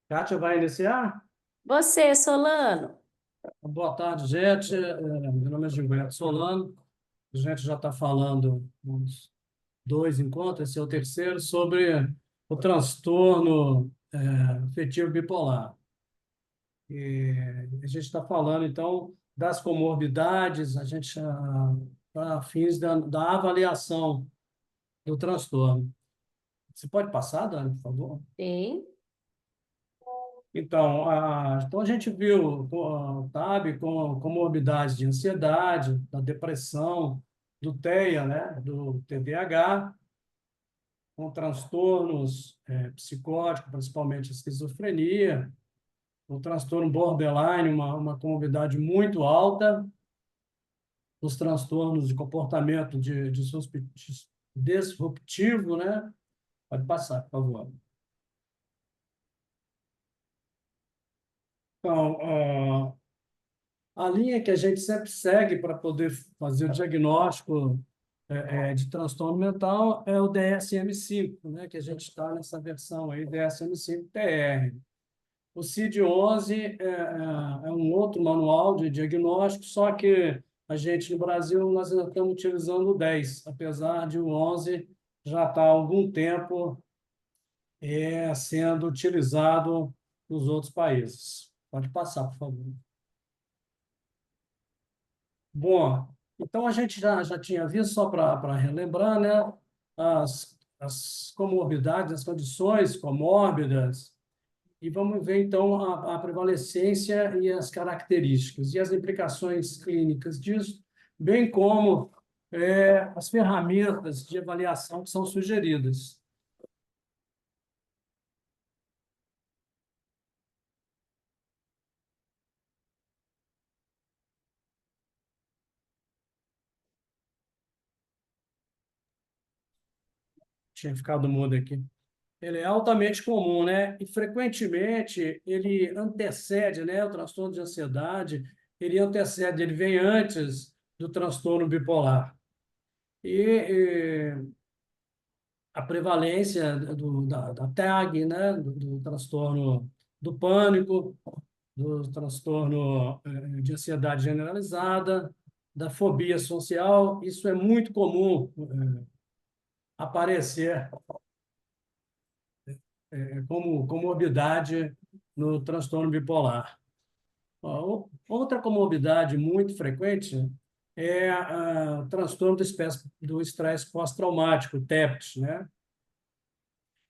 Kátia vai iniciar? Você, Solano? Boa tarde, gente. Meu nome é Gilberto Solano. A gente já está falando uns dois encontros, esse é o terceiro, sobre o transtorno afetivo bipolar. E a gente está falando, então, das comorbidades, para fins da avaliação do transtorno. Você pode passar, Dani, por favor? Sim. Então a gente viu o TAB com comorbidades de ansiedade, da depressão, do TEA, né, do TDAH, com transtornos psicóticos, principalmente esquizofrenia, o transtorno borderline, uma comorbidade muito alta, os transtornos de comportamento disruptivo, né? Pode passar, por favor. Então, a linha que a gente sempre segue para poder fazer o diagnóstico de transtorno mental é o DSM-5, né? Que a gente está nessa versão aí, DSM-5-TR. O CID-11 é um outro manual de diagnóstico, só que a gente, no Brasil, nós ainda estamos utilizando o 10, apesar de o 11 já estar há algum tempo sendo utilizado nos outros países. Pode passar, por favor. Bom, então a gente já tinha visto, só para relembrar, né, as comorbidades, as condições comórbidas, e vamos ver então a prevalecência e as características e as implicações clínicas disso, bem como as ferramentas de avaliação que são sugeridas. Tinha ficado mudo aqui. Ele é altamente comum, né? E frequentemente ele antecede, né? O transtorno de ansiedade, ele antecede, ele vem antes do transtorno bipolar. E a prevalência da TAG, né? Do transtorno do pânico, do transtorno de ansiedade generalizada, da fobia social, isso é muito comum aparecer como comorbidade no transtorno bipolar. Outra comorbidade muito frequente é o transtorno do estresse pós-traumático, TEPT, né?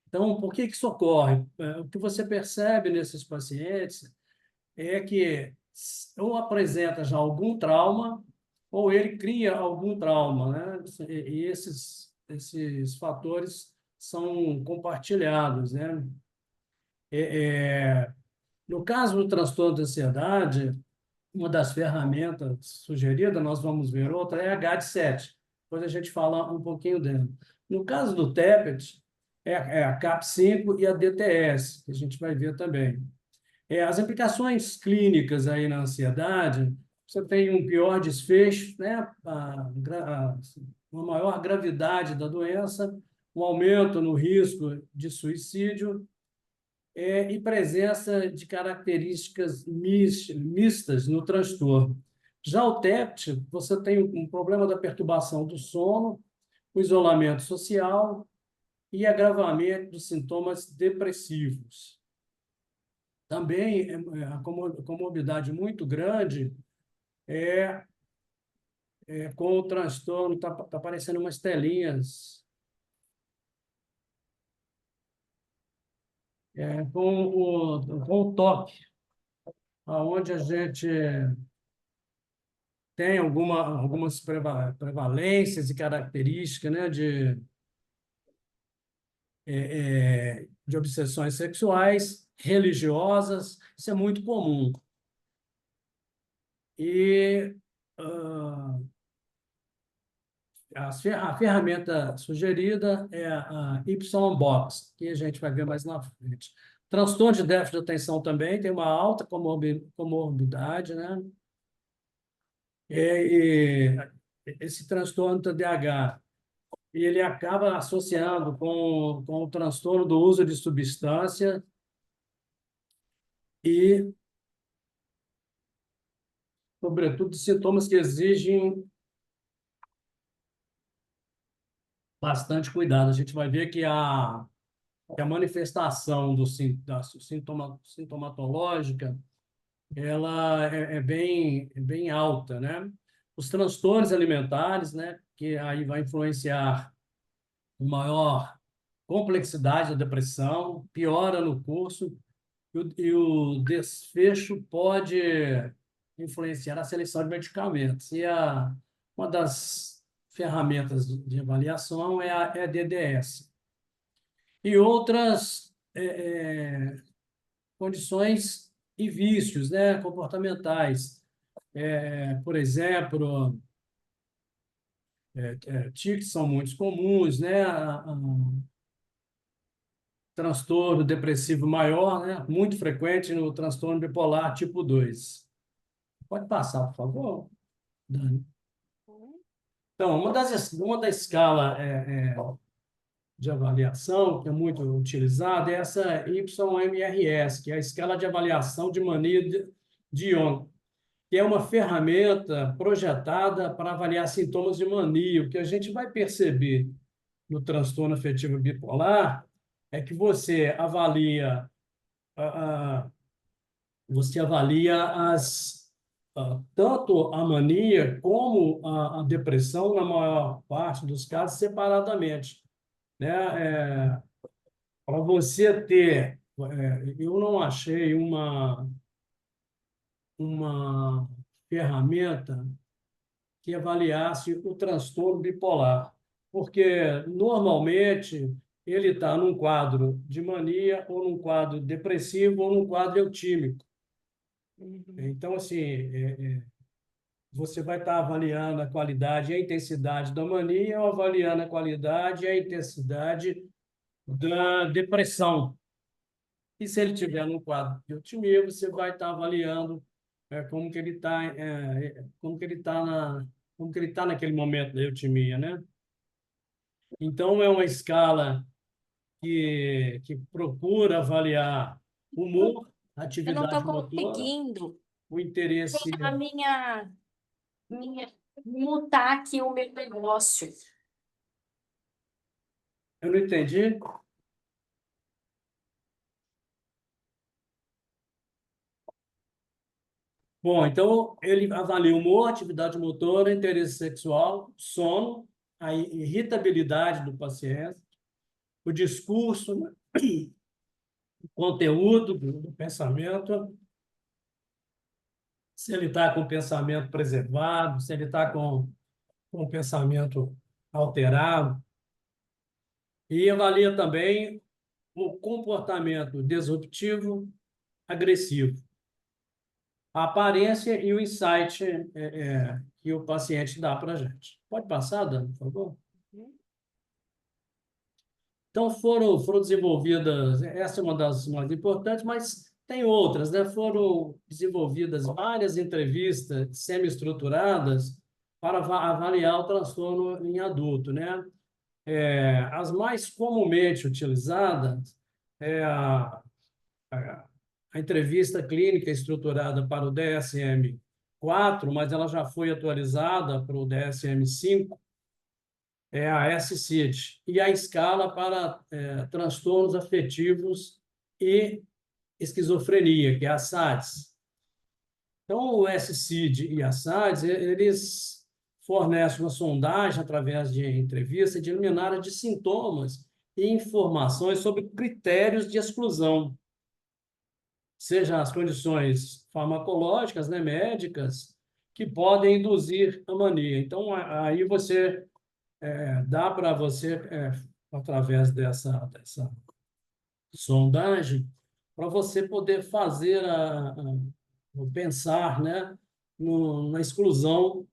Então, por que que isso ocorre? O que você percebe nesses pacientes é que ou apresenta já algum trauma ou ele cria algum trauma, né? E esses fatores são compartilhados, né? No caso do transtorno de ansiedade, uma das ferramentas sugeridas, nós vamos ver outra, é a GAD-7. Depois a gente fala um pouquinho dela. No caso do TEPET, é a CAP-5 e a DTS, que a gente vai ver também. As implicações clínicas aí na ansiedade, você tem um pior desfecho, né? Uma maior gravidade da doença, um aumento no risco de suicídio, e presença de características mistas no transtorno. Já o TEPT, você tem um problema da perturbação do sono, o isolamento social e agravamento dos sintomas depressivos. Também a comorbidade muito grande com o transtorno, tá aparecendo umas telinhas, com o TOC, onde a gente tem algumas prevalências e características, né, de obsessões sexuais, religiosas, isso é muito comum. E a ferramenta sugerida é a Y-Box, que a gente vai ver mais na frente. Transtorno de déficit de atenção também tem uma alta comorbidade, né? Esse transtorno TDAH, ele acaba associando com o transtorno do uso de substância e, sobretudo, sintomas que exigem bastante cuidado. A gente vai ver que a manifestação da sintomatológica ela é bem alta, né? Os transtornos alimentares, né, que aí vai influenciar maior complexidade da depressão, piora no curso e o desfecho pode influenciar a seleção de medicamentos. Uma das ferramentas de avaliação é a DDS. E outras condições e vícios, né, comportamentais. Por exemplo, tics são muito comuns, né? Transtorno depressivo maior, né? Muito frequente no transtorno bipolar tipo 2. Pode passar, por favor, Dani. Então, uma da escala de avaliação que é muito utilizada é essa YMRS, que é a escala de avaliação de mania de Young, que é uma ferramenta projetada para avaliar sintomas de mania. O que a gente vai perceber no transtorno afetivo bipolar é que a- a- você avalia tanto a mania como a depressão, na maior parte dos casos, separadamente, né? Para você ter, eu não achei uma ferramenta que avaliasse o transtorno bipolar, porque normalmente ele está num quadro de mania, ou num quadro depressivo, ou num quadro eutímico. Uhum. Então, assim, você vai estar avaliando a qualidade e a intensidade da mania, ou avaliando a qualidade e a intensidade da depressão. E se ele tiver num quadro de eutimia, você vai estar avaliando como que ele está, como que ele está naquele momento da eutimia, né? Então, é uma escala que procura avaliar humor, Eu não estou atividade motora, conseguindo o interesse. a minha mutar aqui o meu negócio. Eu não entendi. Bom, então ele avalia humor, atividade motora, interesse sexual, sono, a irritabilidade do paciente, o discurso, né? O conteúdo do pensamento, se ele está com o pensamento preservado, se ele está com o pensamento alterado, e avalia também o comportamento disruptivo, agressivo, a aparência e o insight que o paciente dá para a gente. Pode passar, Dani, por favor? Então, foram desenvolvidas, essa é uma das mais importantes, mas tem outras, né? Foram desenvolvidas várias entrevistas semi-estruturadas para avaliar o transtorno em adulto, né? As mais comumente utilizadas é a entrevista clínica estruturada para o DSM-4, mas ela já foi atualizada para o DSM-5, é a SCID, e a escala para transtornos afetivos e esquizofrenia, que é a SADS. Então, o SCID e a SADS, eles fornecem uma sondagem através de entrevista de eliminar de sintomas e informações sobre critérios de exclusão, seja as condições farmacológicas, né, médicas, que podem induzir a mania. Então, aí dá para você, através dessa sondagem, para você poder fazer o pensar, né, na exclusão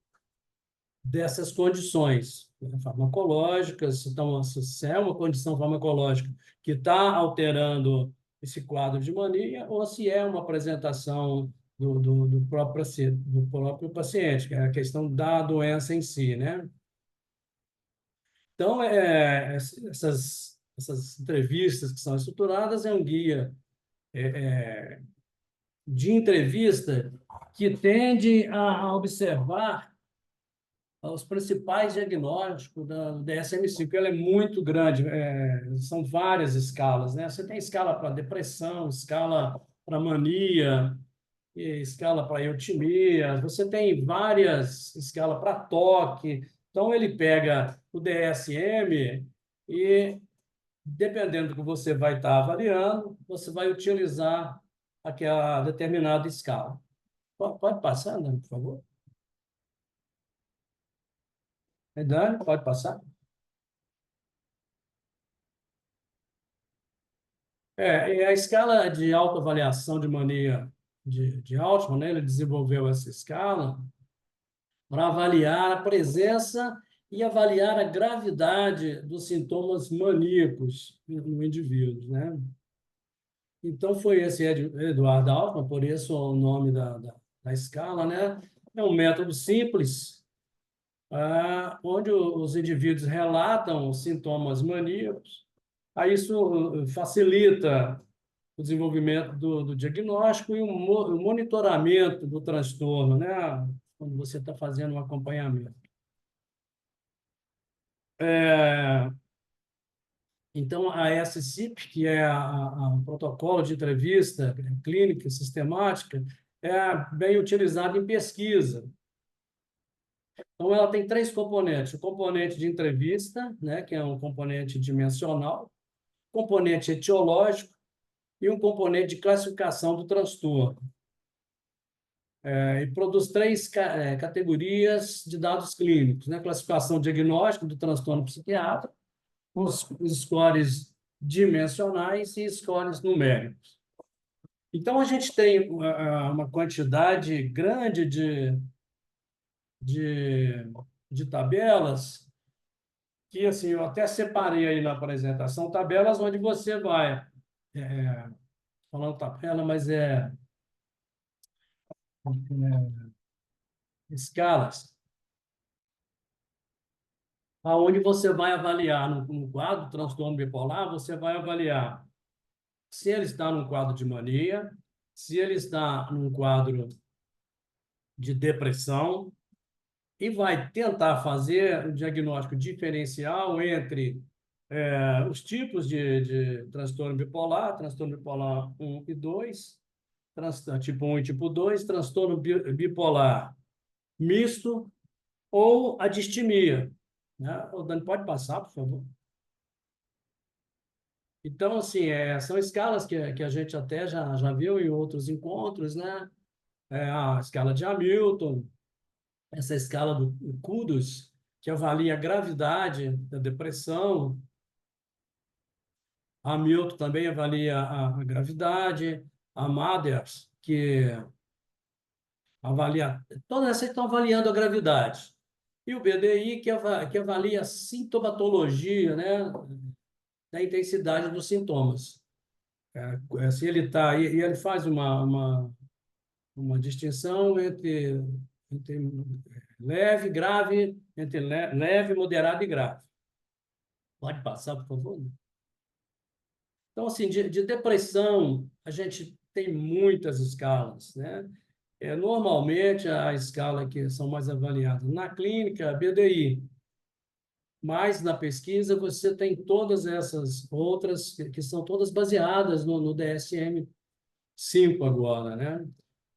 dessas condições, né, farmacológicas. Então, se é uma condição farmacológica que está alterando esse quadro de mania, ou se é uma apresentação do próprio paciente, que é a questão da doença em si, né? Então, essas entrevistas que são estruturadas é um guia de entrevista que tende a observar os principais diagnósticos do DSM-5. Ela é muito grande, são várias escalas, né? Você tem escala para depressão, escala para mania, escala para eutimia, você tem várias escalas para toque. Então, ele pega o DSM e, dependendo do que você vai estar avaliando, você vai utilizar aquela determinada escala. Pode passar, Dani, por favor? Dani, pode passar? E a escala de autoavaliação de mania de Altman, né? Ele desenvolveu essa escala para avaliar a presença e avaliar a gravidade dos sintomas maníacos no indivíduo, né? Então, foi esse Eduardo Altman, por isso o nome da escala, né? É um método simples, onde os indivíduos relatam sintomas maníacos. Aí isso facilita o desenvolvimento do diagnóstico e o monitoramento do transtorno, né? Quando você está fazendo um acompanhamento. É, então, a SCIP, que é o protocolo de entrevista clínica sistemática, é bem utilizado em pesquisa. Então, ela tem três componentes: o componente de entrevista, né, que é um componente dimensional, componente etiológico e um componente de classificação do transtorno. E produz três categorias de dados clínicos, né? Classificação diagnóstica do transtorno psiquiátrico, os scores dimensionais e scores numéricos. Então, a gente tem uma quantidade grande de, de tabelas que, assim, eu até separei aí na apresentação, tabelas onde você vai, falando tabela, mas escalas, aonde você vai avaliar no quadro transtorno bipolar, você vai avaliar se ele está num quadro de mania, se ele está num quadro de depressão, e vai tentar fazer um diagnóstico diferencial entre os tipos de transtorno bipolar 1 e 2, tipo 1 e tipo 2, transtorno bipolar misto ou a distimia, né? O Dani, pode passar, por favor? Então, assim, são escalas que a gente até já viu em outros encontros, né? A escala de Hamilton, essa escala do Kudos, que avalia a gravidade da depressão. A Hamilton também avalia a gravidade. A Mathers, que avalia... Todas essas estão avaliando a gravidade. E o BDI, que avalia a sintomatologia, né, da intensidade dos sintomas. Se ele tá, e ele faz uma distinção entre leve, grave, entre leve, moderado e grave. Pode passar, por favor? Então, assim, de depressão, a gente tem muitas escalas, né? Normalmente, a escala que são mais avaliadas na clínica, a BDI, mas na pesquisa você tem todas essas outras que são todas baseadas no DSM-5 agora, né?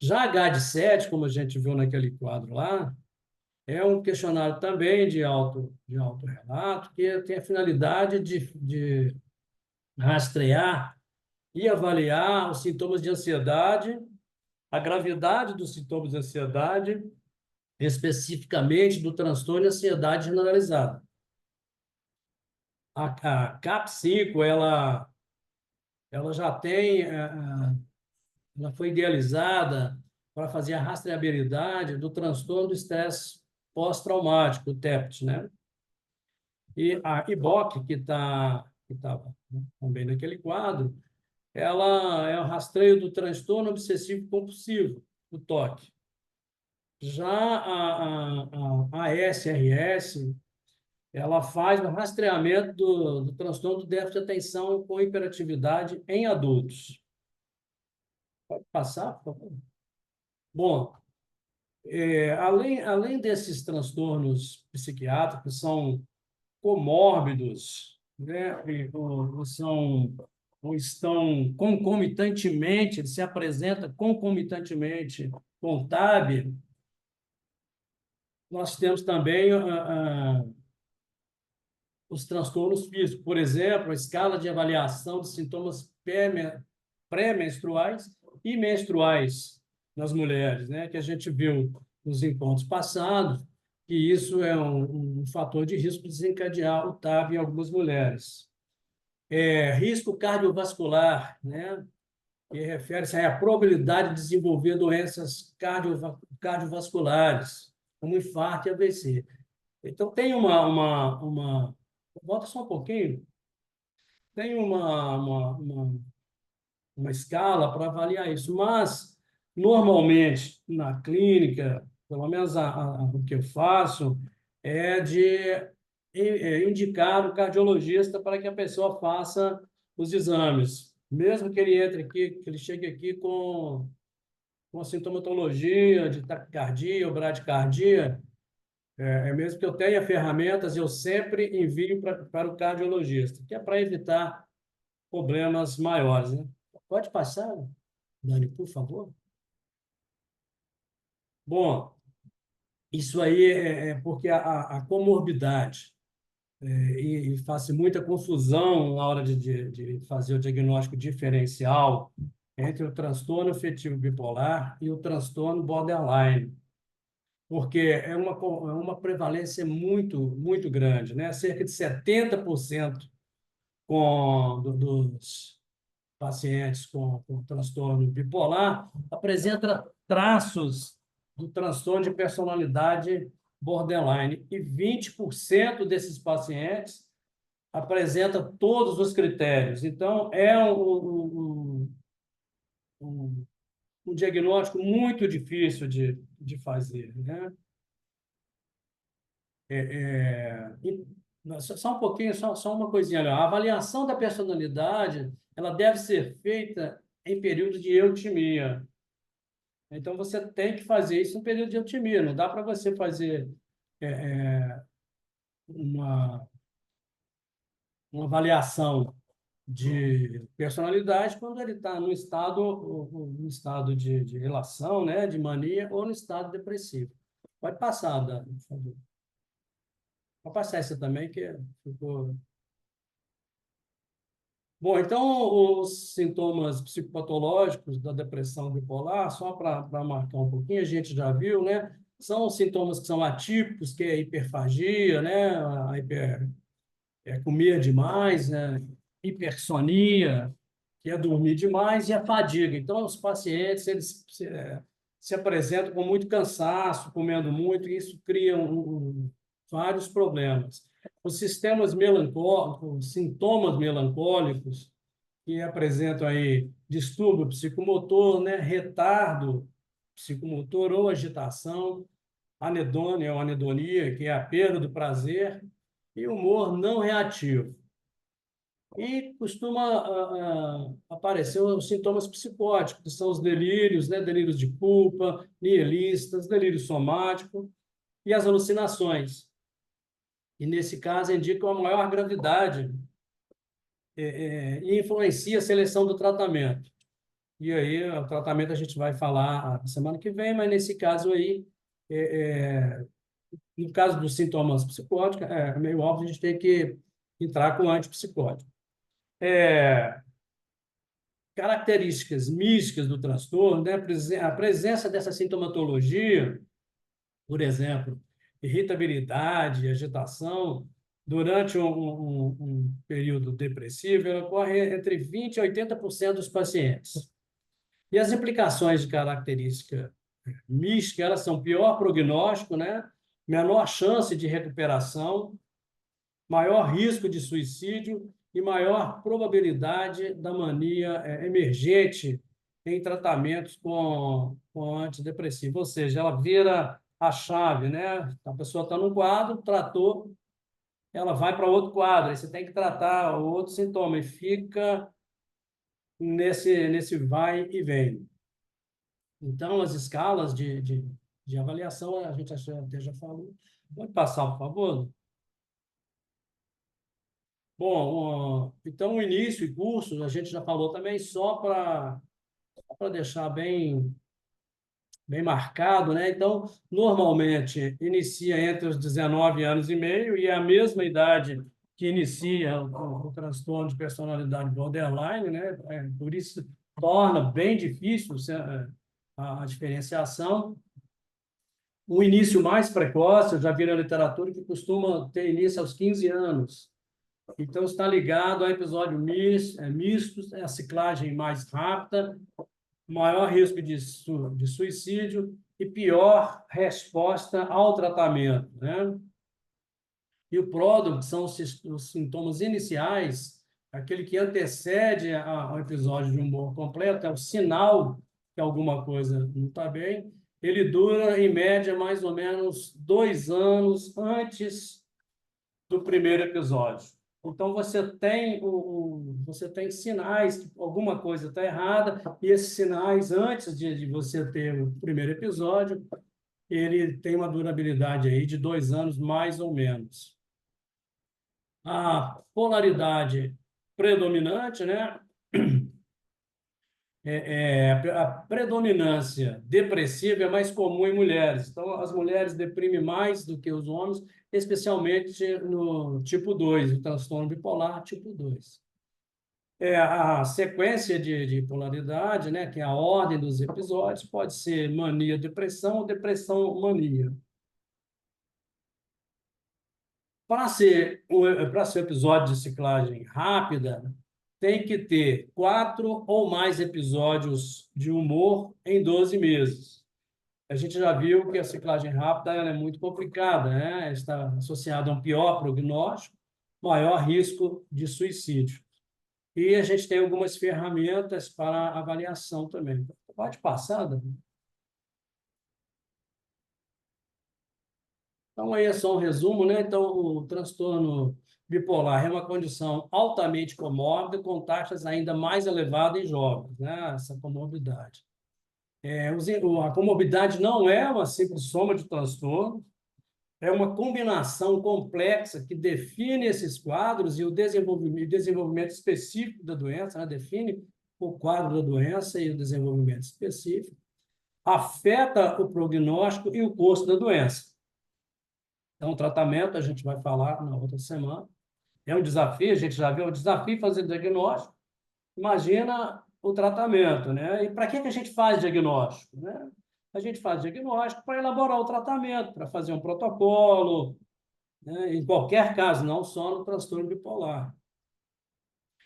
Já H de 7, como a gente viu naquele quadro lá, é um questionário também de auto relato, que tem a finalidade de rastrear e avaliar os sintomas de ansiedade, a gravidade dos sintomas de ansiedade, especificamente do transtorno de ansiedade generalizada. A CAP-5, ela já tem, ela foi idealizada para fazer a rastreabilidade do transtorno do estresse pós-traumático, o TEPT, né? E a IBOC, que tá também naquele quadro, ela é o rastreio do transtorno obsessivo compulsivo, o TOC. Já a SRS, ela faz o rastreamento do transtorno do déficit de atenção com hiperatividade em adultos. Pode passar, por favor. Bom, além desses transtornos psiquiátricos, são comórbidos, né? Ou estão concomitantemente, ele se apresenta concomitantemente com o TAB. Nós temos também os transtornos físicos, por exemplo, a escala de avaliação de sintomas pré-menstruais e menstruais nas mulheres, né? Que a gente viu nos encontros passados, que isso é um fator de risco de desencadear o TAB em algumas mulheres. Risco cardiovascular, né? Que refere-se à probabilidade de desenvolver doenças cardiovasculares, como infarto e AVC. Então, tem volta só um pouquinho. Tem uma escala para avaliar isso, mas, normalmente, na clínica, pelo menos o que eu faço, é de indicar o cardiologista para que a pessoa faça os exames. Mesmo que ele entre aqui, que ele chegue aqui com sintomatologia de taquicardia ou bradicardia, mesmo que eu tenha ferramentas, eu sempre envio para o cardiologista, que é para evitar problemas maiores, né? Pode passar, Dani, por favor? Bom, isso aí é porque a comorbidade, e faz muita confusão na hora de fazer o diagnóstico diferencial entre o transtorno afetivo bipolar e o transtorno borderline, porque é uma prevalência muito grande, né? Cerca de 70% dos pacientes com transtorno bipolar apresenta traços do transtorno de personalidade borderline, e 20% desses pacientes apresenta todos os critérios. Então, é um, um diagnóstico muito difícil de fazer, né? Só um pouquinho, só uma coisinha. Olha, a avaliação da personalidade, ela deve ser feita em período de eutimia. Então, você tem que fazer isso em período de eutimia. Não dá para você fazer é, é, uma, uma avaliação de personalidade quando ele está no estado de relação, né, de mania, ou no estado depressivo. Pode passar, Dani, por favor. Pode passar essa também, que ficou. Bom, então, os sintomas psicopatológicos da depressão bipolar, só para marcar um pouquinho, a gente já viu, né? São sintomas que são atípicos, que é a hiperfagia, né? Comer demais, né? Hipersonia, que é dormir demais, e a fadiga. Então, os pacientes, eles se apresentam com muito cansaço, comendo muito, e isso cria vários problemas. Os sintomas melancólicos, que apresentam aí distúrbio psicomotor, né, retardo psicomotor ou agitação, anedônia ou anedonia, que é a perda do prazer, e humor não reativo. E costuma aparecer os sintomas psicóticos, que são os delírios, né, delírios de culpa, nihilistas, delírio somático e as alucinações. E, nesse caso, indicam a maior gravidade e influencia a seleção do tratamento. E aí, o tratamento a gente vai falar a semana que vem, mas nesse caso aí, no caso dos sintomas psicóticos, é meio óbvio, a gente tem que entrar com antipsicótico. Características místicas do transtorno, né? A presença dessa sintomatologia, por exemplo, irritabilidade, agitação, durante um período depressivo, ela ocorre entre 20% e 80% dos pacientes. E as implicações de característica mística, elas são pior prognóstico, né? Menor chance de recuperação, maior risco de suicídio e maior probabilidade da mania emergente em tratamentos com antidepressivo. Ou seja, ela vira a chave, né? A pessoa está num quadro, tratou, ela vai para outro quadro, aí você tem que tratar o outro sintoma e fica nesse vai e vem. Então, as escalas de avaliação, a gente até já falou. Pode passar, por favor? Bom, então, o início e curso, a gente já falou também, só para deixar bem marcado, né? Então, normalmente, inicia entre os 19 anos e meio, e é a mesma idade que inicia o transtorno de personalidade borderline, né? Por isso, torna bem difícil a diferenciação. O início mais precoce, eu já vi na literatura, que costuma ter início aos 15 anos. Então, está ligado a episódio misto, a ciclagem mais rápida, maior risco de suicídio e pior resposta ao tratamento, né? E o pródromo, que são os sintomas iniciais, aquele que antecede ao episódio de humor completo, é o sinal que alguma coisa não está bem. Ele dura, em média, mais ou menos 2 anos antes do primeiro episódio. Então, você tem sinais que alguma coisa está errada, e esses sinais, antes de você ter o primeiro episódio, ele tem uma durabilidade aí de 2 anos, mais ou menos. A polaridade predominante, né? A predominância depressiva é mais comum em mulheres. Então, as mulheres deprimem mais do que os homens, especialmente no tipo 2, o transtorno bipolar tipo 2. A sequência de polaridade, né, que é a ordem dos episódios, pode ser mania-depressão ou depressão-mania. Para ser episódio de ciclagem rápida, tem que ter 4 ou mais episódios de humor em 12 meses. A gente já viu que a ciclagem rápida ela é muito complicada, né? Está associada a um pior prognóstico, maior risco de suicídio. E a gente tem algumas ferramentas para avaliação também. Pode passar, Davi? Então, aí é só um resumo, né? Então, o transtorno bipolar é uma condição altamente comórbida, com taxas ainda mais elevadas em jovens, né? Essa comorbidade. A comorbidade não é uma simples soma de transtornos, é uma combinação complexa que define esses quadros e o desenvolvimento específico da doença, né? Define o quadro da doença e o desenvolvimento específico, afeta o prognóstico e o curso da doença. Então, o tratamento, a gente vai falar na outra semana. É um desafio, a gente já viu, é um desafio fazer diagnóstico. Imagina o tratamento, né? E para que a gente faz diagnóstico, né? A gente faz diagnóstico para elaborar o tratamento, para fazer um protocolo, né? Em qualquer caso, não só no transtorno bipolar.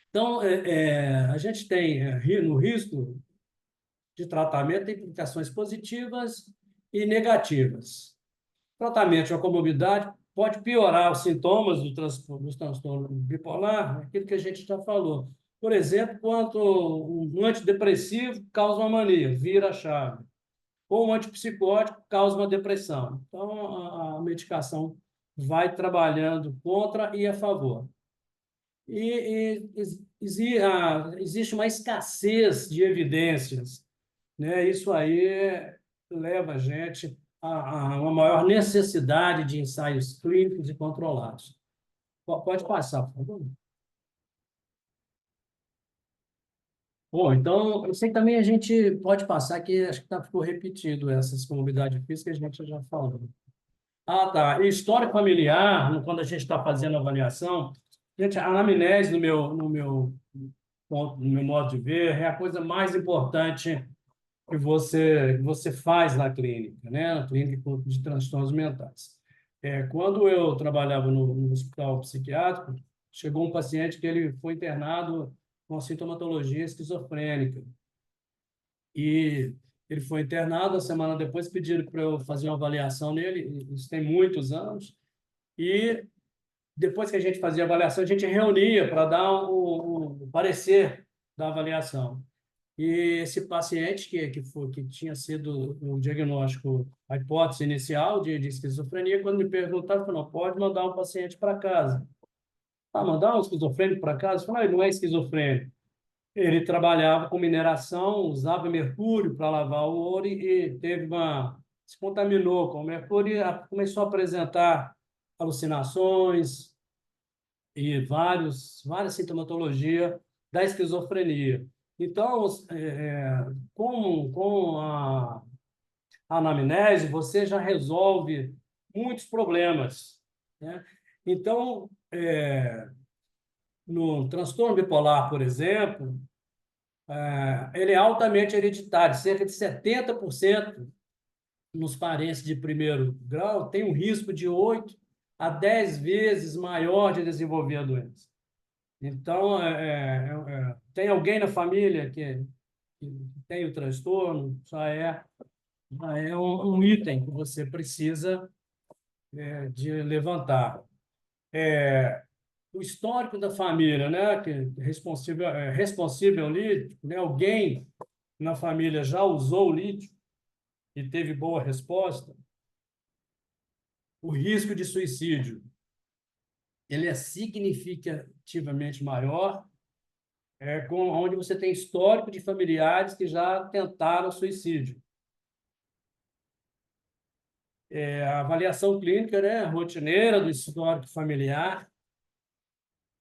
Então, a gente tem no risco de tratamento implicações positivas e negativas. Tratamento de uma comorbidade pode piorar os sintomas do transtorno bipolar, aquilo que a gente já falou. Por exemplo, quando um antidepressivo causa uma mania, vira a chave. Ou um antipsicótico causa uma depressão. Então, a medicação vai trabalhando contra e a favor. Existe uma escassez de evidências, né? Isso aí leva a gente a uma maior necessidade de ensaios clínicos e controlados. Pode passar, por favor. Bom, então, eu sei que também a gente pode passar, que acho que ficou repetido essas comorbidades físicas, a gente já falou. Ah, tá. E história familiar, quando a gente está fazendo avaliação, gente, a anamnese, no meu modo de ver, é a coisa mais importante que você faz na clínica, né? Na clínica de transtornos mentais. Quando eu trabalhava no hospital psiquiátrico, chegou um paciente que ele foi internado com sintomatologia esquizofrênica. E ele foi internado, a semana depois pediram para eu fazer uma avaliação nele, isso tem muitos anos, e depois que a gente fazia a avaliação, a gente reunia para dar o parecer da avaliação. E esse paciente que tinha sido o diagnóstico, a hipótese inicial de esquizofrenia, quando me perguntaram, falou, não, pode mandar um paciente para casa. Ah, mandar um esquizofrênico para casa? Eu falei, não, ele não é esquizofrênico. Ele trabalhava com mineração, usava mercúrio para lavar o ouro e se contaminou com o mercúrio e começou a apresentar alucinações e várias sintomatologia da esquizofrenia. Então, com a anamnese, você já resolve muitos problemas, né? Então, no transtorno bipolar, por exemplo, ele é altamente hereditário. Cerca de 70% nos parentes de primeiro grau tem um risco de 8 a 10 vezes maior de desenvolver a doença. Então, tem alguém na família que tem o transtorno, já é um item que você precisa de levantar. O histórico da família, né, que é responsível lítico, né, alguém na família já usou o lítio e teve boa resposta, o risco de suicídio ele é significativamente maior onde você tem histórico de familiares que já tentaram suicídio. A avaliação clínica, né, rotineira do histórico familiar,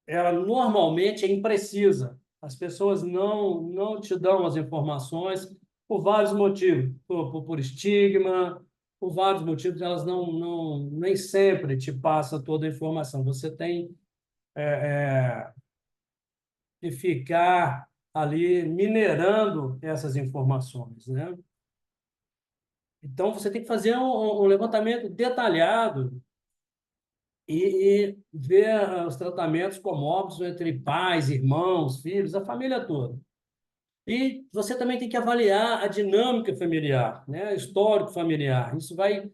ela normalmente é imprecisa. As pessoas não te dão as informações por vários motivos, por estigma, por vários motivos, elas nem sempre te passam toda a informação. Você tem que ficar ali minerando essas informações, né? Então, você tem que fazer um levantamento detalhado e ver os tratamentos como óbvios entre pais, irmãos, filhos, a família toda. E você também tem que avaliar a dinâmica familiar, né? Histórico familiar. Isso vai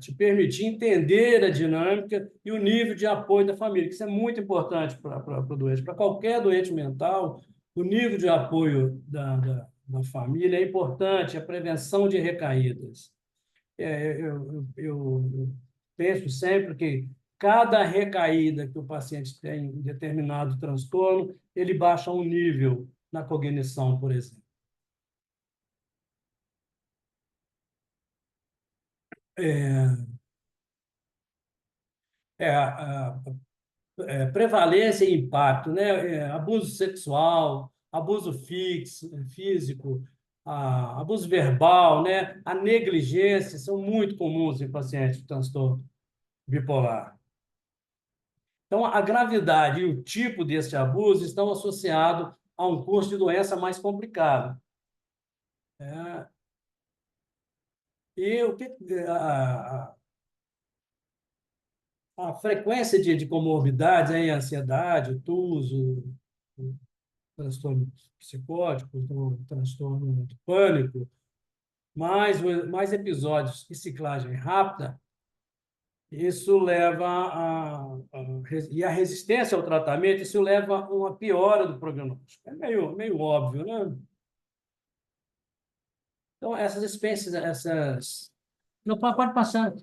te permitir entender a dinâmica e o nível de apoio da família, que isso é muito importante para o doente. Para qualquer doente mental, o nível de apoio da família é importante, a prevenção de recaídas. Eu penso sempre que cada recaída que o paciente tem em determinado transtorno, ele baixa um nível na cognição, por exemplo. É, a prevalência e impacto, né? Abuso sexual, abuso físico, abuso verbal, né? A negligência são muito comuns em pacientes com transtorno bipolar. Então, a gravidade e o tipo desse abuso estão associados a um curso de doença mais complicado. É, e o que, a frequência de comorbidades, aí, ansiedade, o TUSO, o transtorno psicótico, o transtorno de pânico, mais episódios de ciclagem rápida, isso leva e a resistência ao tratamento, isso leva a uma piora do prognóstico. É meio óbvio, né? Então, essas experiências, Não, pode passar.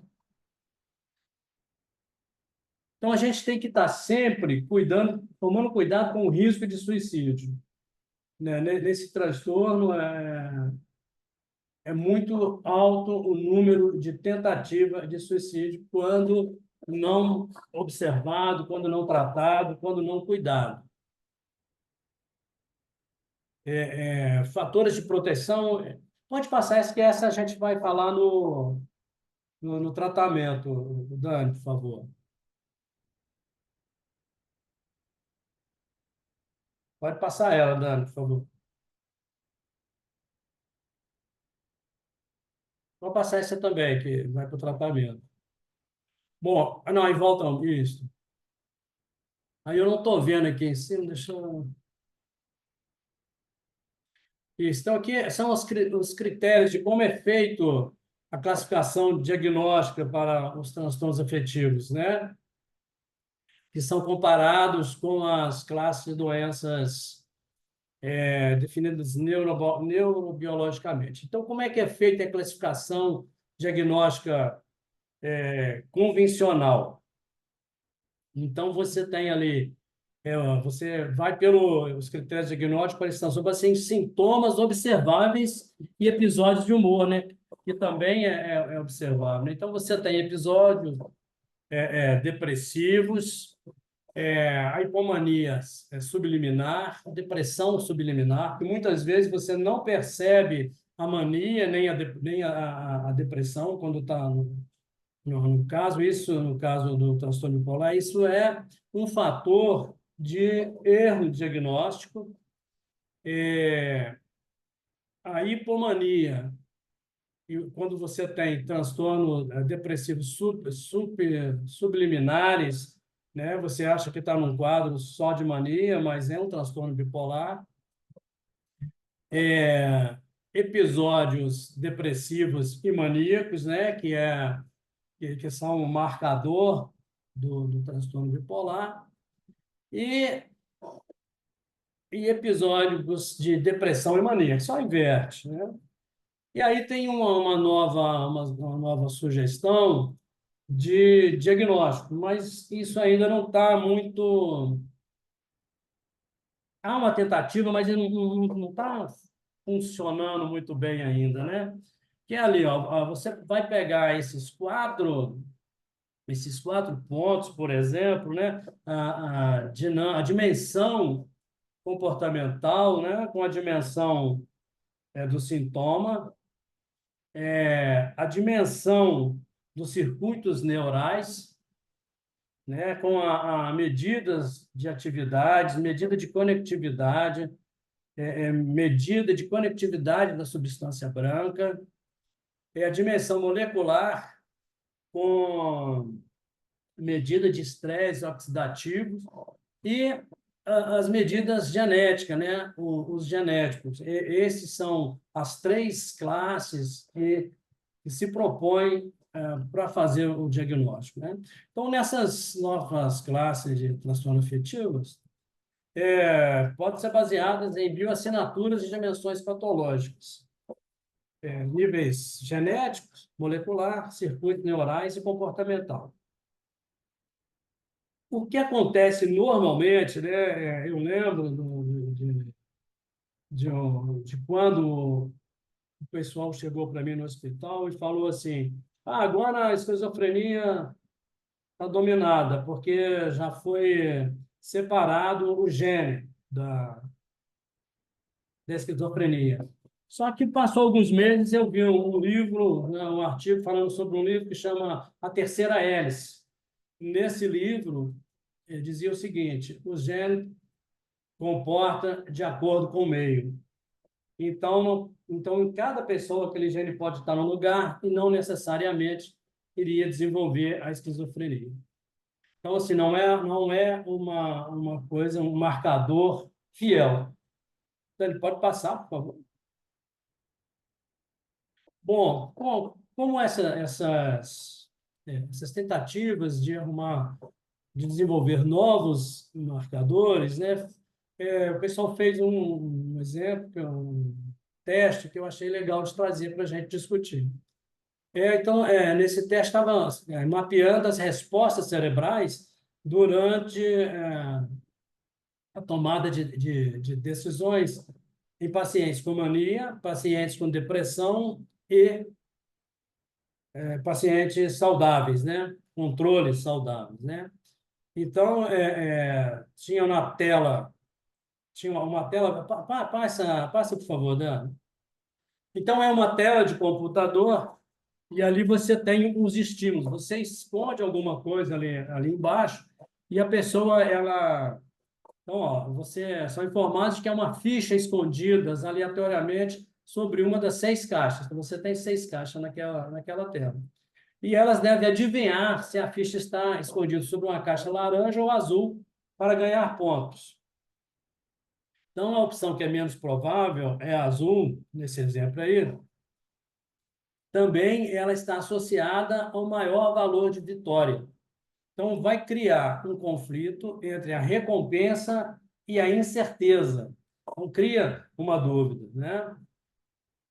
Então, a gente tem que estar sempre tomando cuidado com o risco de suicídio, né? Nesse transtorno, é muito alto o número de tentativa de suicídio quando não observado, quando não tratado, quando não cuidado. Fatores de proteção, pode passar essa, que essa a gente vai falar no tratamento, Dani, por favor. Pode passar ela, Dani, por favor. Pode passar essa também, que vai para o tratamento. Bom, não, aí volta isso. Aí eu não estou vendo aqui em cima, deixa eu... Isso. Então, aqui são os critérios de como é feito a classificação diagnóstica para os transtornos afetivos, né? Que são comparados com as classes de doenças definidas neurobiologicamente. Então, como é que é feita a classificação diagnóstica convencional? Então, você tem ali Você vai pelos critérios diagnósticos para estão sobre assim, sintomas observáveis e episódios de humor, né? Que também é observável, né? Então, você tem episódios depressivos, a hipomania subliminar, a depressão subliminar, que muitas vezes você não percebe a mania nem a depressão quando está no caso, isso, no caso do transtorno bipolar, isso é um fator de erro diagnóstico. A hipomania, e quando você tem transtorno depressivo subliminares, né, você acha que está num quadro só de mania, mas é um transtorno bipolar. Episódios depressivos e maníacos, né, que são um marcador do transtorno bipolar, e, e episódios de depressão e mania, que só inverte, né? E aí tem uma nova sugestão de diagnóstico, mas isso ainda não está muito. Há uma tentativa, mas não está funcionando muito bem ainda, né? Que é ali, ó, você vai pegar esses quatro pontos, por exemplo, né? A dimensão comportamental, né? Com a dimensão do sintoma, a dimensão dos circuitos neurais, né? Com a medidas de atividades, medida de conectividade, medida de conectividade da substância branca, a dimensão molecular com medida de estresse oxidativo e as medidas genéticas, né? Os genéticos. Esses são as três classes que se propõem para fazer o diagnóstico, né? Então, nessas novas classes de transtornos afetivos, pode ser baseadas em bioassinaturas de dimensões patológicas, níveis genéticos, molecular, circuitos neurais e comportamental. O que acontece normalmente, né? Eu lembro de quando o pessoal chegou para mim no hospital e falou assim: agora a esquizofrenia está dominada, porque já foi separado o gene da esquizofrenia. Só que passou alguns meses, eu vi um livro, né, um artigo falando sobre um livro que chama A Terceira Hélice. Nesse livro, ele dizia o seguinte: o gene comporta de acordo com o meio. Então, em cada pessoa, aquele gene pode estar no lugar e não necessariamente iria desenvolver a esquizofrenia. Então, assim, não é uma coisa, um marcador fiel. Então, ele pode passar, por favor. Bom, como essas tentativas de desenvolver novos marcadores, né? O pessoal fez um exemplo, um teste que eu achei legal de trazer para a gente discutir. Então, nesse teste estava mapeando as respostas cerebrais durante a tomada de decisões em pacientes com mania, pacientes com depressão e pacientes saudáveis, né? Controles saudáveis, né? Então, tinha uma tela, passa, por favor, Dan. Então, é uma tela de computador e ali você tem os estímulos. Você esconde alguma coisa ali embaixo e a pessoa, ela... Então, ó, são informados que é uma ficha escondida aleatoriamente sobre uma das 6 caixas. Então, você tem 6 caixas naquela tela. E elas devem adivinhar se a ficha está escondida sobre uma caixa laranja ou azul para ganhar pontos. Então, a opção que é menos provável é a azul, nesse exemplo aí. Também ela está associada ao maior valor de vitória. Então, vai criar um conflito entre a recompensa e a incerteza. Então, cria uma dúvida, né?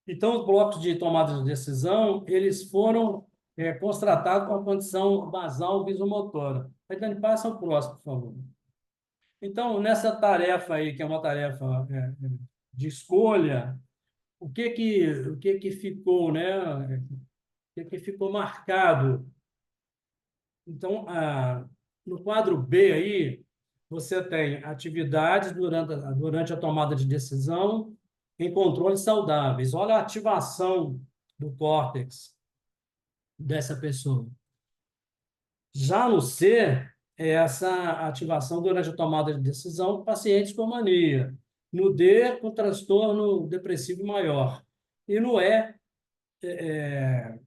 Então, os blocos de tomada de decisão, eles foram constatados com a condição basal visomotora. Aí, Dani, passa ao próximo, por favor. Então, nessa tarefa aí, que é uma tarefa de escolha, o que que ficou, né? O que que ficou marcado? Então, no quadro B aí, você tem atividades durante a tomada de decisão em controles saudáveis. Olha a ativação do córtex dessa pessoa. Já no C, é essa ativação durante a tomada de decisão de pacientes com mania. No D, com transtorno depressivo maior. E no E, é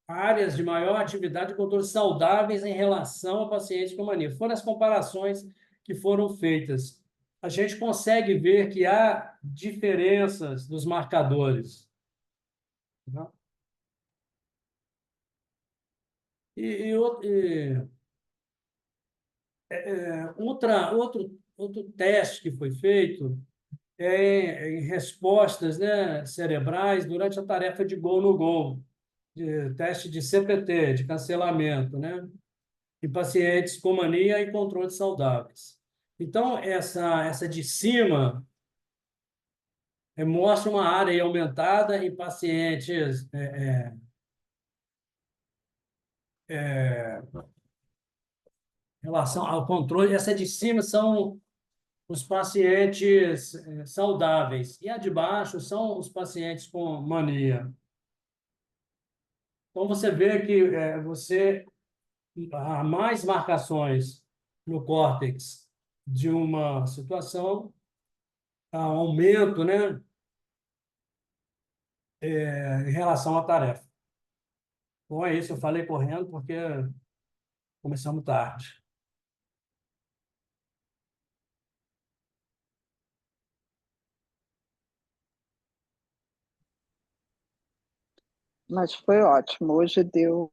áreas de maior atividade e controles saudáveis em relação a pacientes com mania. Foram as comparações que foram feitas. A gente consegue ver que há diferenças dos marcadores. Tá? Outro teste que foi feito é em respostas, né, cerebrais durante a tarefa de gol no gol, teste de CPT, de cancelamento, né, em pacientes com mania e controles saudáveis. Então, essa de cima mostra uma área aí aumentada em pacientes em relação ao controle. Essa de cima são os pacientes saudáveis e a de baixo são os pacientes com mania. Então, você vê que há mais marcações no córtex de uma situação, há um aumento, né, em relação à tarefa. Bom, é isso, eu falei correndo porque começamos tarde. Mas foi ótimo. Hoje deu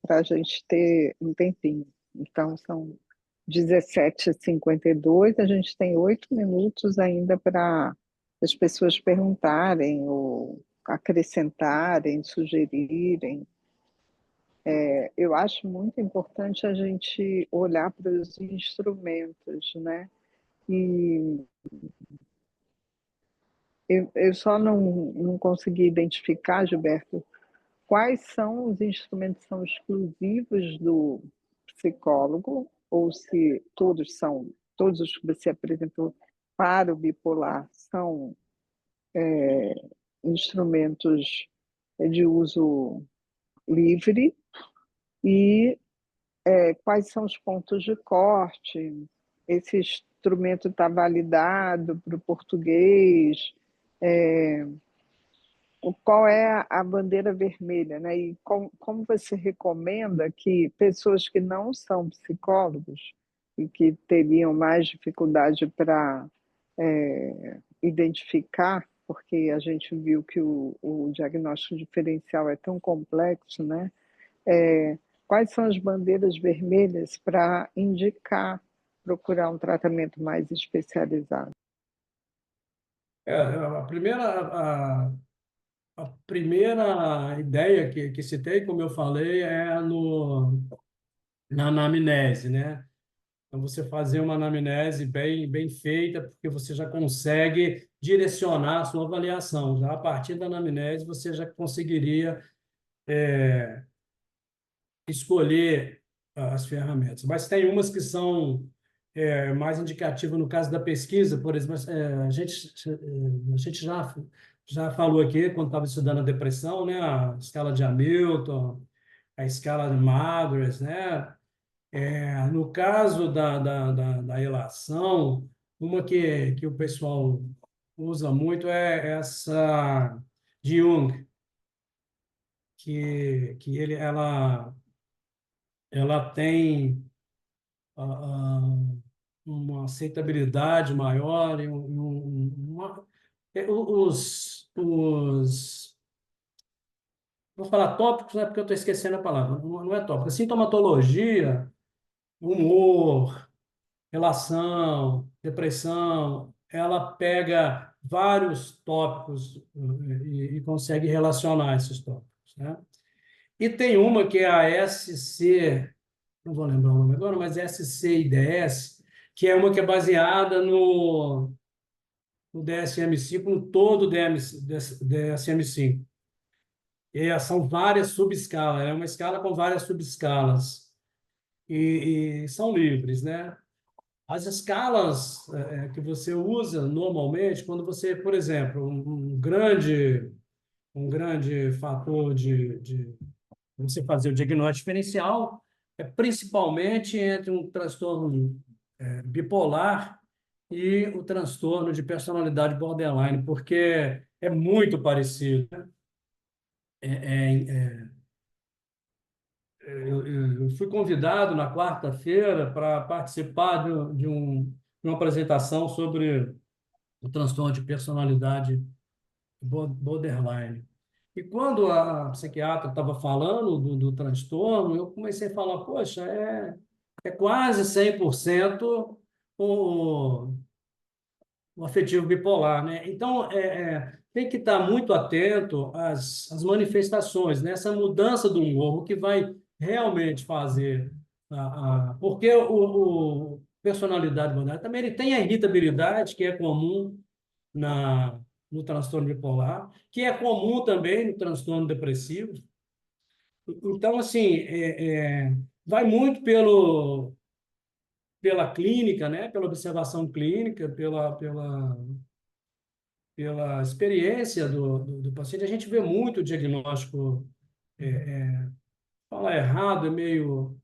para a gente ter um tempinho. Então, são 17h52, a gente tem 8 minutos ainda para as pessoas perguntarem ou acrescentarem, sugerirem. Eu acho muito importante a gente olhar para os instrumentos, né? E eu só não consegui identificar, Gilberto, quais são os instrumentos que são exclusivos do psicólogo, ou se todos os que você apresentou para o bipolar são instrumentos de uso livre, e quais são os pontos de corte, esse instrumento está validado para o português, qual é a bandeira vermelha, né? E como você recomenda que pessoas que não são psicólogos e que teriam mais dificuldade para identificar, porque a gente viu que o diagnóstico diferencial é tão complexo, né? Quais são as bandeiras vermelhas para indicar procurar um tratamento mais especializado? A primeira ideia que citei, como eu falei, é na anamnese, né? Então, você fazer uma anamnese bem feita, porque você já consegue direcionar a sua avaliação. Já a partir da anamnese, você já conseguiria escolher as ferramentas. Mas tem umas que são mais indicativas no caso da pesquisa, por exemplo, a gente já falou aqui, quando estava estudando a depressão, né, a escala de Hamilton, a escala de Madras, né? No caso da relação, uma que o pessoal usa muito é essa de Jung, ela tem uma aceitabilidade maior e vou falar tópicos, né, porque eu estou esquecendo a palavra, não é tópico, a sintomatologia, humor, relação, depressão, ela pega vários tópicos e consegue relacionar esses tópicos, né? E tem uma que é a SCRM, não vou lembrar o nome agora, mas SCIDS, que é uma que é baseada no DSM-5, no todo DSM-5. São várias subescalas, é uma escala com várias subescalas, e são livres, né? As escalas que você usa normalmente, quando você, por exemplo, um grande fator de você fazer o diagnóstico diferencial é principalmente entre um transtorno bipolar e o transtorno de personalidade borderline, porque é muito parecido. É, é, é, eu fui convidado na quarta-feira para participar de uma apresentação sobre o transtorno de personalidade borderline. E quando a psiquiatra estava falando do transtorno, eu comecei a falar, poxa, é quase 100% o, o afetivo bipolar, né? Então, tem que estar muito atento às manifestações, né? Essa mudança do humor, o que vai realmente fazer porque o personalidade borderline também ele tem a irritabilidade, que é comum na, no transtorno bipolar, que é comum também no transtorno depressivo. Então, assim, vai muito pela clínica, né? Pela observação clínica, pela experiência do paciente. A gente vê muito o diagnóstico, falar errado é meio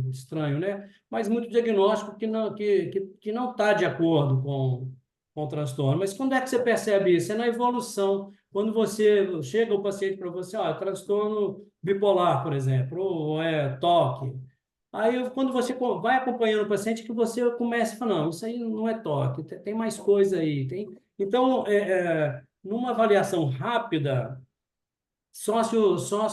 estranho, né? Mas muito diagnóstico que não está de acordo com o transtorno. Mas quando é que você percebe isso? É na evolução. Quando você chega o paciente para você, transtorno bipolar, por exemplo, ou é toque. Aí, quando você vai acompanhando o paciente, que você começa a falar, não, isso aí não é toque, tem mais coisa aí. Então, numa avaliação rápida, só se a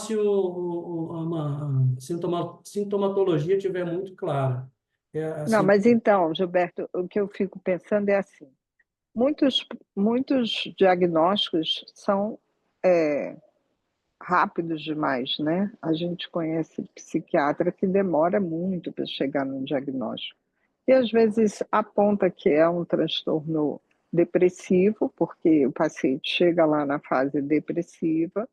sintomatologia tiver muito clara. Não, Assim, mas então, Gilberto, o que eu fico pensando é assim, muitos, muitos diagnósticos são rápidos demais, né? A gente conhece psiquiatra que demora muito para chegar no diagnóstico. E às vezes aponta que é um transtorno depressivo, porque o paciente chega lá na fase depressiva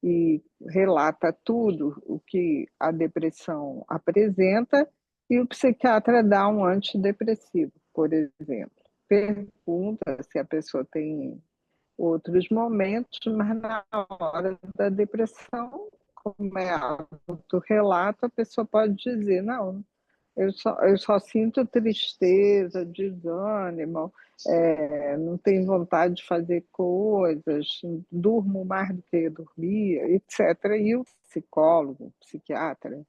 e relata tudo o que a depressão apresenta, e o psiquiatra dá um antidepressivo, por exemplo. Pergunta se a pessoa tem outros momentos, mas na hora da depressão, como é autorrelato, a pessoa pode dizer, não, eu só sinto tristeza, desânimo, não tenho vontade de fazer coisas, durmo mais do que dormia, etc. E o psicólogo, o psiquiatra,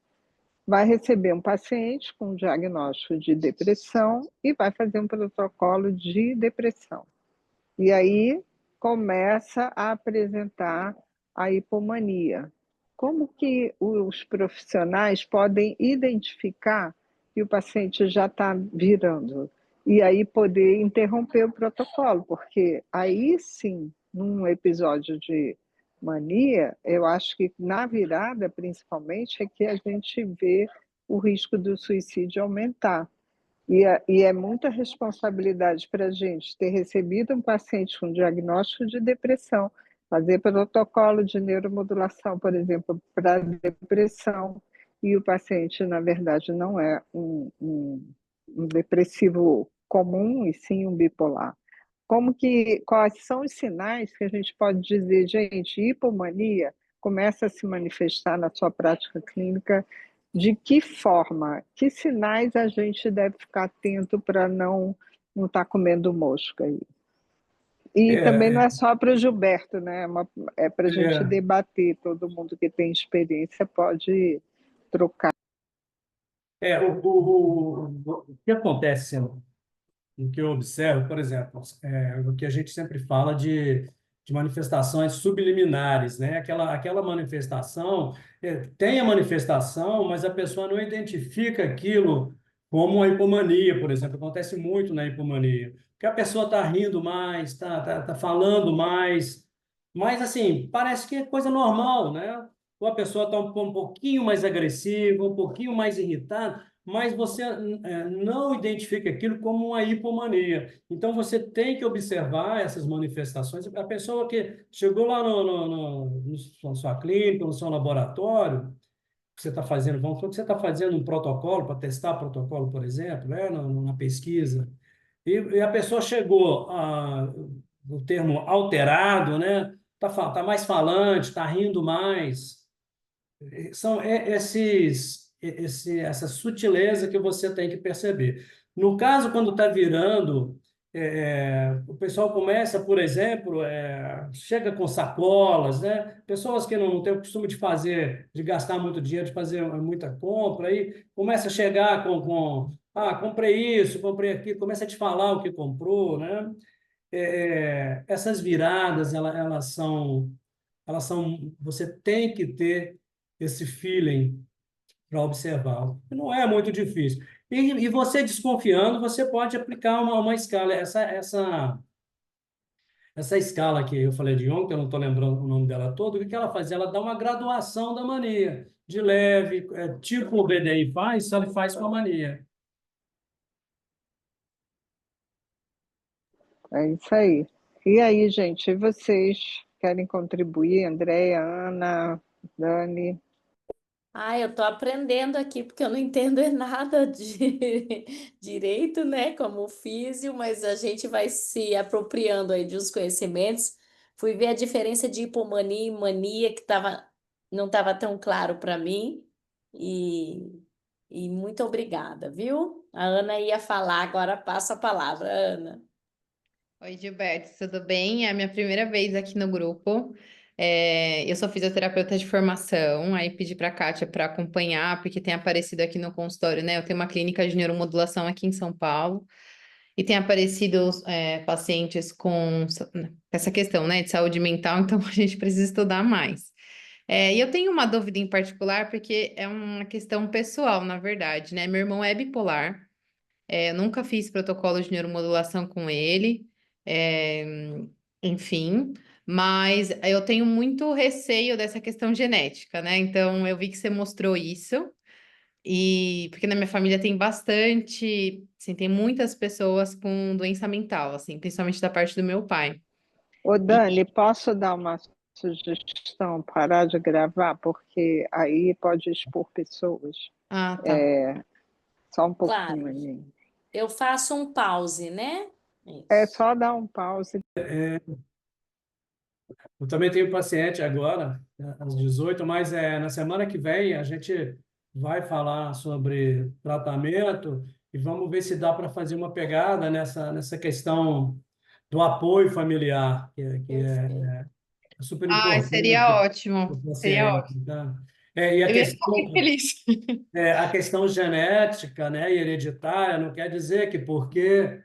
vai receber um paciente com um diagnóstico de depressão e vai fazer um protocolo de depressão. E aí começa a apresentar a hipomania. Como que os profissionais podem identificar que o paciente já está virando? E aí poder interromper o protocolo, porque aí sim, num episódio de mania, eu acho que na virada, principalmente, é que a gente vê o risco do suicídio aumentar. E é muita responsabilidade para a gente ter recebido um paciente com diagnóstico de depressão, fazer protocolo de neuromodulação, por exemplo, para depressão, e o paciente, na verdade, não é um depressivo comum, e sim um bipolar. Quais são os sinais que a gente pode dizer, gente, hipomania começa a se manifestar na sua prática clínica, de que forma, que sinais a gente deve ficar atento para não estar comendo mosca aí? E também não é, é só para o Gilberto, né? É para a gente é, debater, todo mundo que tem experiência pode trocar. o que acontece, o que eu observo, por exemplo, o que a gente sempre fala de manifestações subliminares, né? Aquela manifestação, tem a manifestação, mas a pessoa não identifica aquilo como uma hipomania, por exemplo. Acontece muito na hipomania. Que a pessoa está rindo mais, tá falando mais, mas assim, parece que é coisa normal, né? ou a pessoa está um pouquinho mais agressiva, um pouquinho mais irritada, mas você não identifica aquilo como uma hipomania. Então, você tem que observar essas manifestações. A pessoa que chegou lá na sua clínica, no seu laboratório, que você está fazendo, vamos supor que você está fazendo um protocolo para testar protocolo, por exemplo, né, na pesquisa, e a pessoa chegou o termo alterado, né? Tá mais falante, está rindo mais. São essa sutileza que você tem que perceber. No caso, quando está virando, o pessoal começa, por exemplo, chega com sacolas, né? Pessoas que não têm o costume de fazer, de gastar muito dinheiro, de fazer muita compra, aí começa a chegar comprei isso, comprei aquilo, começa a te falar o que comprou, né? Essas viradas, você tem que ter esse feeling para observar. Não é muito difícil. E você desconfiando, você pode aplicar uma escala. Essa escala que eu falei de ontem, que eu não estou lembrando o nome dela todo, o que ela faz? Ela dá uma graduação da mania. De leve, tipo o BDI faz, só ele faz com a mania. É isso aí. E aí, gente, e vocês querem contribuir? Andréia, Ana, Dani? Ah, eu tô aprendendo aqui porque eu não entendo é nada de direito, né, como físio, mas a gente vai se apropriando aí dos conhecimentos. Fui ver a diferença de hipomania e mania que não estava tão claro para mim e, e muito obrigada, viu? A Ana ia falar, agora passa a palavra, Ana. Oi, Gilberto, tudo bem? É a minha primeira vez aqui no grupo. Eu sou fisioterapeuta de formação, aí pedi para a Kátia para acompanhar, porque tem aparecido aqui no consultório, né? Eu tenho uma clínica de neuromodulação aqui em São Paulo, e tem aparecido pacientes com essa questão, né, de saúde mental, então a gente precisa estudar mais. E eu tenho uma dúvida em particular, porque é uma questão pessoal, na verdade, né? Meu irmão é bipolar. Eu nunca fiz protocolo de neuromodulação com ele, é, enfim, mas eu tenho muito receio dessa questão genética, né? Então, eu vi que você mostrou isso, e porque na minha família tem bastante, assim, tem muitas pessoas com doença mental, assim, principalmente da parte do meu pai. Ô, E, Dani, posso dar uma sugestão? Parar de gravar, porque aí pode expor pessoas. tá. Só um Claro, pouquinho, Aninha. eu faço um pause, né? É Isso. só dar um pause. Eu também tenho paciente agora, às 18, mas na semana que vem a gente vai falar sobre tratamento e vamos ver se dá para fazer uma pegada nessa questão do apoio familiar, Perfeito. é super Ai, importante seria para o ótimo, seria paciente, ótimo. tá? E Eu ia ficar muito feliz. a questão genética, né, e hereditária não quer dizer que porque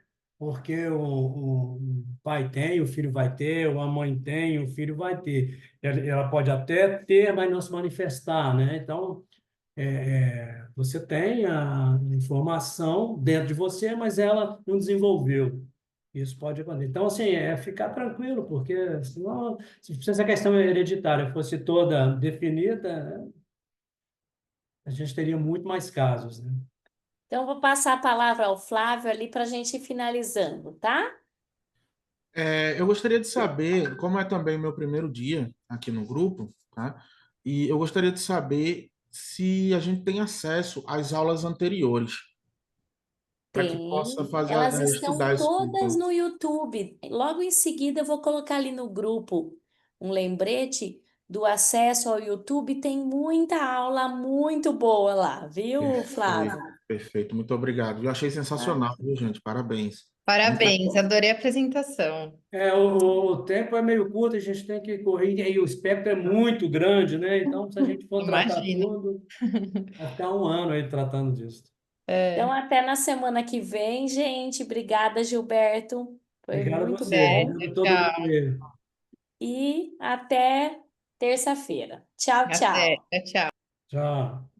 o pai tem, o filho vai ter, ou a mãe tem, o filho vai ter. Ela pode até ter, mas não se manifestar, né? Então, você tem a informação dentro de você, mas ela não desenvolveu. Isso pode acontecer. Então, assim, ficar tranquilo, porque senão, se essa questão hereditária fosse toda definida, né, a gente teria muito mais casos, né? Então, vou passar a palavra ao Flávio ali para a gente ir finalizando, tá? Eu gostaria de saber, como é também o meu primeiro dia aqui no grupo, tá? E eu gostaria de saber se a gente tem acesso às aulas anteriores, para que possa Tem. fazer, Elas estão estudar isso com todas todos. no YouTube. Logo em seguida, eu vou colocar ali no grupo um lembrete do acesso ao YouTube. Tem muita aula muito boa lá, viu, Perfeito, Flávio? perfeito. Muito obrigado. Eu achei Tá? sensacional, viu, gente? Parabéns. Muito Parabéns, adorei a apresentação. O tempo é meio curto, a gente tem que correr, e o espectro é muito grande, né? Então, se a gente for tratar Imagino. tudo, vai ficar um ano aí tratando disso. Então, até na semana que vem, gente. Obrigada, Gilberto. Foi Obrigado a muito você, bom. obrigado a todo mundo Tchau. aí. E até terça-feira. Tchau, Até. tchau. Tchau, tchau. Tchau.